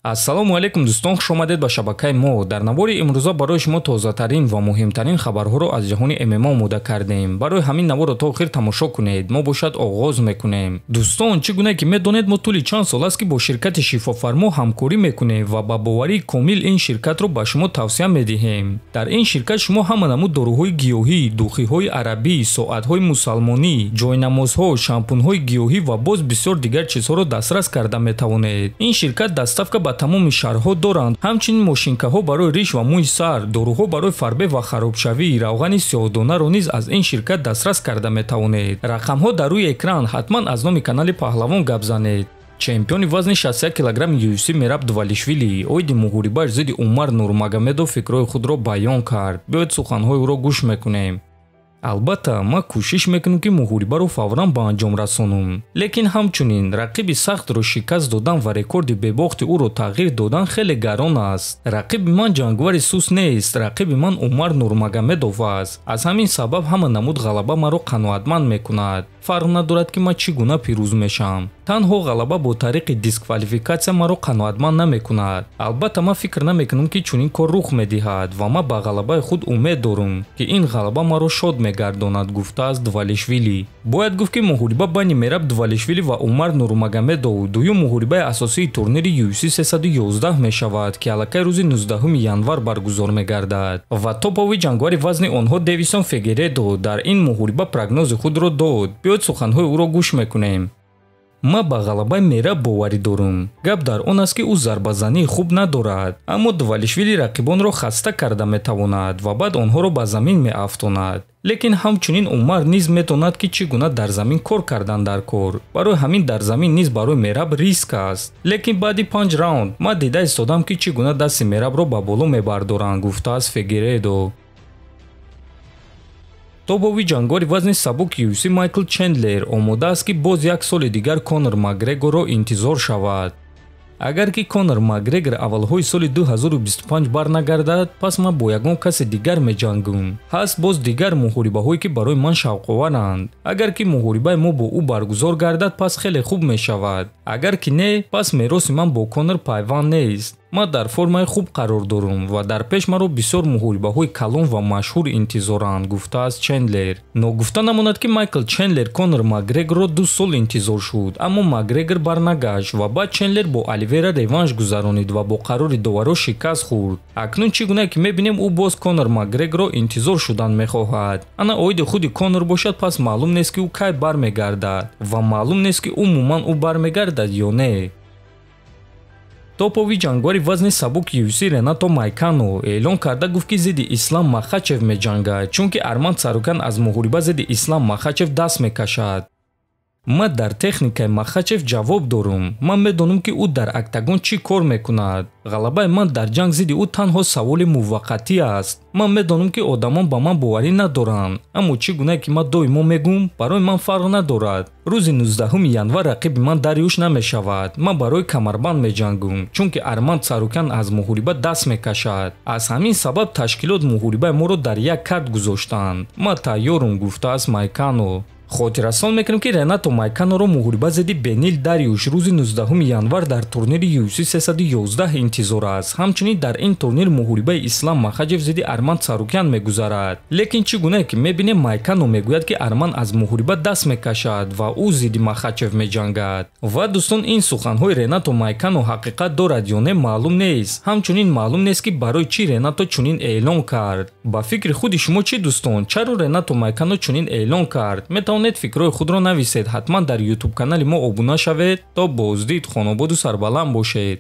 ассалому алайкум дӯстон, хуш омадед ба шабакаи мо. Дар навори имрӯза барои шумо тозатарин ва муҳимтарин хабарҳоро аз ҷаҳони ММА омода кардем. Барои ҳамин наворро то охир тамошо кунед. Мо бошад оғоз мекунем. Дӯстон, чӣ гуна ки медонед, мо тӯли чанд сол аст ки бо ширкати Шифофармо ҳамкорӣ мекунем ва ба боварии комил ин ширкатро ба шумо тавсия медиҳем. Дар ин ширкат шумо ҳама намуд доруҳои гиёҳӣ, духиҳои арабӣ, соатҳои мусалмонӣ, ҷойнамозҳо, шампунҳои гиёҳӣ ва боз бисёр дигар чизҳоро дастрас карда метавонед. Ин ширкат дастафка ба тамоми шаҳрҳо доранд. Ҳамчунин мошинкаҳо барои риш ва мӯи сар, доруҳо барои фарбе ва харобшавӣ, равғани сиёҳдонаро низ аз ин ширкат дастрас карда метавонед. Рақамҳо дар рӯи экран. ҳатман аз номи канали Паҳлавон гап занед. Чемпиони вазни 61 кг UFC Мераб Дувалишвили оиди муҳорибааш зидди Умар Нурмагомедов фикрҳои худро баён кард. Биёед суханҳои ӯро гӯш мекунем. Албатта, ма кӯшиш мекунам ки муҳорибаро фавран ба анҷом расонам. Лекин ҳамчунин рақиби сахтро шикаст додан ва рекорди бебохти ӯро тағйир додан хеле гарон аст. Рақиби ман ҷангвари сус нест, рақиби ман Умар Нурмагомедов аст. Аз ҳамин сабаб ҳама намуд ғалаба маро қаноатманд мекунад. Фарқ надорад ки ман чӣ гуна пирӯз мешам. Танҳо ғалаба бо тариқи дисквалификатсия маро қаноатманд намекунад. Албатта, ман фикр намекунам ки чунин кор рух медиҳад ва ман ба ғалабаи худ умед дорам, ки ин ғалаба маро шод мегардонад, гуфтааст Дувалишвили. Бояд гуфт ки муҳориба байни Мераб Дувалишвили ва Умар Нурмагомедов дуюм муҳорибаи асосии турнири UFC 311 мешавад, ки аллакай рӯзи 19 январ баргузор мегардад. Ва топови ҷангвари вазни онҳо Дэвисон Фигередо дар ин муҳориба прогнози худро дод. Биёед суханҳои ӯро гӯш мекунем. Ма ба ғалабаи Мераб боварӣ дорам. Гап дар он аст ки ӯ зарбазании хуб надорад, аммо Дувалишвили рақибонро хаста карда метавонад ва баъд онҳоро ба замин меафтонад. Лекин ҳамчунин Умар низ метонад ки чӣ гуна дар замин кор кардан дар кор. Барои ҳамин дар замин низ барои Мераб риск аст. Лекин баъди 5 раунд ман дида истодам ки чӣ гуна дасти Мерабро ба боло мебардоранд, гуфтааст Фигередо. Топови ҷангвари вазни сабук UFC Майкл Чендлер омода аст ки боз як соли дигар Конор Макгрегорро интизор шавад. Агар ки Конор Макгрегор аввалҳои соли 2025 барнагардад, пас ман бо ягон каси дигар меҷангам. Ҳаст боз дигар муҳорибаҳое ки барои ман шавқоваранд. Агар ки муҳорибаи мо бо ӯ баргузор гардад, пас хеле хуб мешавад. Агар ки не, пас мероси ман бо Конор пайванд нест. Ман дар формаи хуб қарор дорам ва дар пеш маро бисёр муҳорибаҳои калон ва машҳур интизоранд, гуфтааст Чендлер. Ногуфта намонад ки Майкл Чендлер Конор Макгрегорро 2 сол интизор шуд, аммо Макгрегор барнагашт ва баъд Чендлер бо Оливера реванш гузаронид ва бо қарори доваро шикаст хӯрд. Акнун чӣ гуна ки мебинем ӯ боз Конор Макгрегорро интизор шудан мехоҳад. Ана оиди худи Конор бошад, пас маълум нест ки ӯ кай бармегардад ва маълум нест ки умуман ӯ бармегардад ё не. Топови ҷангвари вазни сабук UFC Ренато Майкано эълон карда гуфт ки зидди Ислам Махачев меҷангад, чунки Арман Царукян аз муҳориба зидди Ислам Махачев даст мекашад. Ман дар техникаи Махачев ҷавоб дорам. Ман медонам ки ӯ дар октагон чӣ кор мекунад. Ғалабаи ман дар ҷанг зидди ӯ танҳо саволи муваққатӣ аст. Ман медонам ки одамон ба ман боварӣ надоранд, аммо чӣ гуна ки ман доимо мегӯям, барои ман фарқ надорад. Рӯзи 19 январ рақиби ман Дарюш намешавад. Ман барои камарбанд меҷангам, чунки Арман Царукян аз муҳориба даст мекашад. Аз ҳамин сабаб ташкилот муҳорибаи моро дар як карт гузоштанд. Ман тайёрам, гуфтааст Майкано. Хотиррасон мекунем ки Ренато Майканоро муҳориба зидди Бенил Дарюш рӯзи 19 январ дар турнири UFC 311 интизор аст. Ҳамчунин дар ин турнир муҳорибаи Ислам Махачев зидди Арман Царукян мегузарад. Лекин чӣ гуна ки мебинем Майкано мегӯяд ки Арман аз муҳориба даст мекашад ва ӯ зидди Махачев меҷангад. Ва дӯстон, ин суханҳои Ренато Майкано ҳақиқат дорад ё не маълум нест. Ҳамчунин маълум нест ки барои чӣ Ренато чунин эълон кард. Ба фикри худи шумо чӣ дӯстон? Чаро Ренато Майкано чунин эълон кард? Метавонед фикрҳои худро нависед. ҳатман дар YouTube канали мо обуна шавед. То боздид, хонободу сарбаланд бошед.